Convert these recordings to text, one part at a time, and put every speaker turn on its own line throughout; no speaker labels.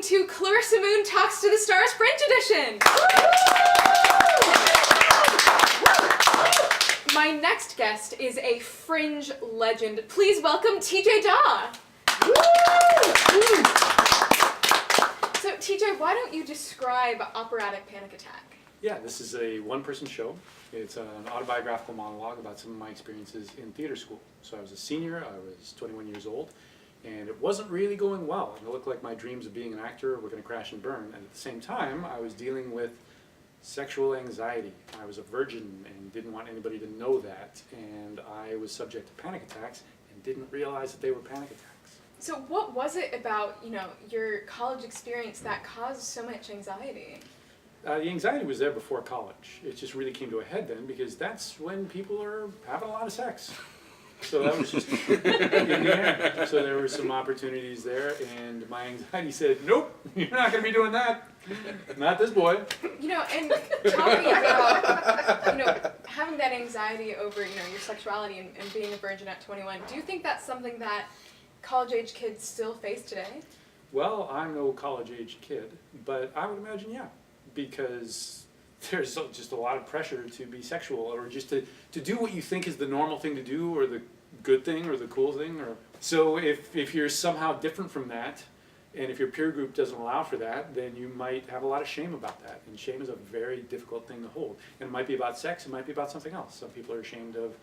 to Clarissa Moon Talks to the Stars Fringe Edition! My next guest is a Fringe legend. Please welcome TJ Dawe! So TJ, why don't you describe Operatic Panic Attack?
Yeah, this is a one-person show. It's an autobiographical monologue about some of my experiences in theater school. So I was a senior, I was 21 years old, and it wasn't really going well. It looked like my dreams of being an actor were going to crash and burn. And at the same time, I was dealing with sexual anxiety. I was a virgin and didn't want anybody to know that. And I was subject to panic attacks and didn't realize that they were panic attacks.
So what was it about, your college experience that caused so much anxiety?
The anxiety was there before college. It just really came to a head then because that's when people are having a lot of sex. So that was just in the air. So there were some opportunities there, and my anxiety said, nope, you're not going to be doing that. Not this boy.
And talking about, having that anxiety over, your sexuality and being a virgin at 21, do you think that's something that college-age kids still face today?
Well, I'm no college-age kid, but I would imagine, yeah, because there's just a lot of pressure to be sexual or just to do what you think is the normal thing to do or the good thing or the cool thing. So if you're somehow different from that, and if your peer group doesn't allow for that, then you might have a lot of shame about that. And shame is a very difficult thing to hold. And it might be about sex, it might be about something else. Some people are ashamed of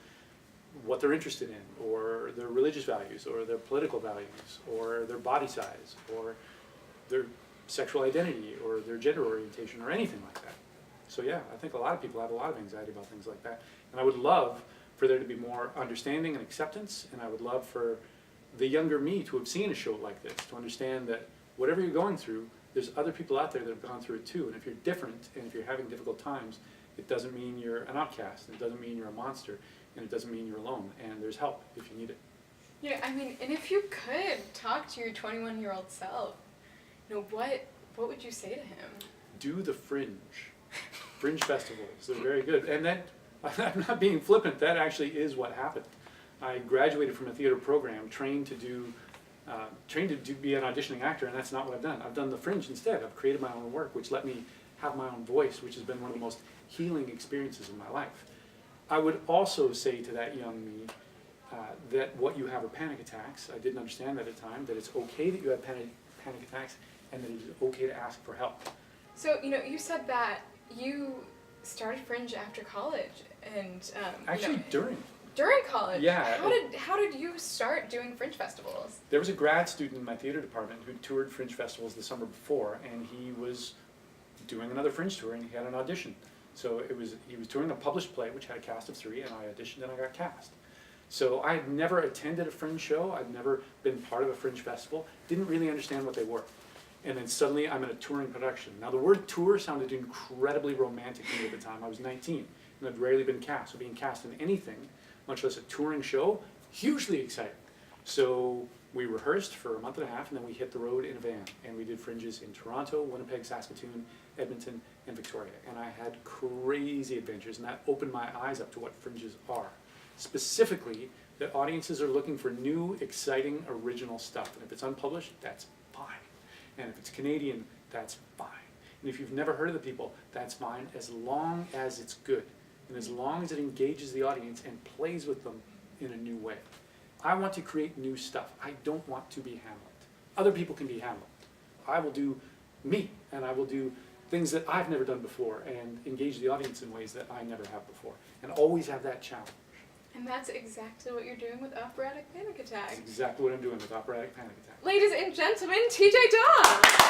what they're interested in, or their religious values, or their political values, or their body size, or their sexual identity, or their gender orientation, or anything like that. So yeah, I think a lot of people have a lot of anxiety about things like that. And I would love for there to be more understanding and acceptance, and I would love for the younger me to have seen a show like this, to understand that whatever you're going through, there's other people out there that have gone through it too. And if you're different, and if you're having difficult times, it doesn't mean you're an outcast, it doesn't mean you're a monster, and it doesn't mean you're alone, and there's help if you need it.
Yeah, and if you could talk to your 21-year-old self, what would you say to him?
Do the Fringe. Fringe festivals, they're very good. And that, I'm not being flippant, that actually is what happened. I graduated from a theater program, trained to be an auditioning actor, and that's not what I've done. I've done the Fringe instead. I've created my own work, which let me have my own voice, which has been one of the most healing experiences in my life. I would also say to that young me that what you have are panic attacks. I didn't understand that at the time, that it's okay that you have panic attacks, and that it is okay to ask for help.
So, you said that you started Fringe after college, and
actually during
college.
Yeah.
How did you start doing Fringe festivals?
There was a grad student in my theater department who toured Fringe festivals the summer before, and he was doing another Fringe tour, and he had an audition. So he was touring a published play which had a cast of 3, and I auditioned and I got cast. So I had never attended a Fringe show, I'd never been part of a Fringe festival, didn't really understand what they were. And then suddenly I'm in a touring production. Now the word tour sounded incredibly romantic to me at the time. I was 19 and I'd rarely been cast. So being cast in anything, much less a touring show, hugely exciting. So we rehearsed for a month and a half and then we hit the road in a van. And we did Fringes in Toronto, Winnipeg, Saskatoon, Edmonton, and Victoria. And I had crazy adventures, and that opened my eyes up to what Fringes are. Specifically, that audiences are looking for new, exciting, original stuff. And if it's unpublished, that's fine. And if it's Canadian, that's fine. And if you've never heard of the people, that's fine, as long as it's good. And as long as it engages the audience and plays with them in a new way. I want to create new stuff. I don't want to be Hamlet. Other people can be Hamlet. I will do me, and I will do things that I've never done before and engage the audience in ways that I never have before. And always have that challenge.
And that's exactly what you're doing with Operatic Panic Attack.
That's exactly what I'm doing with Operatic Panic Attack.
Ladies and gentlemen, TJ Dawe!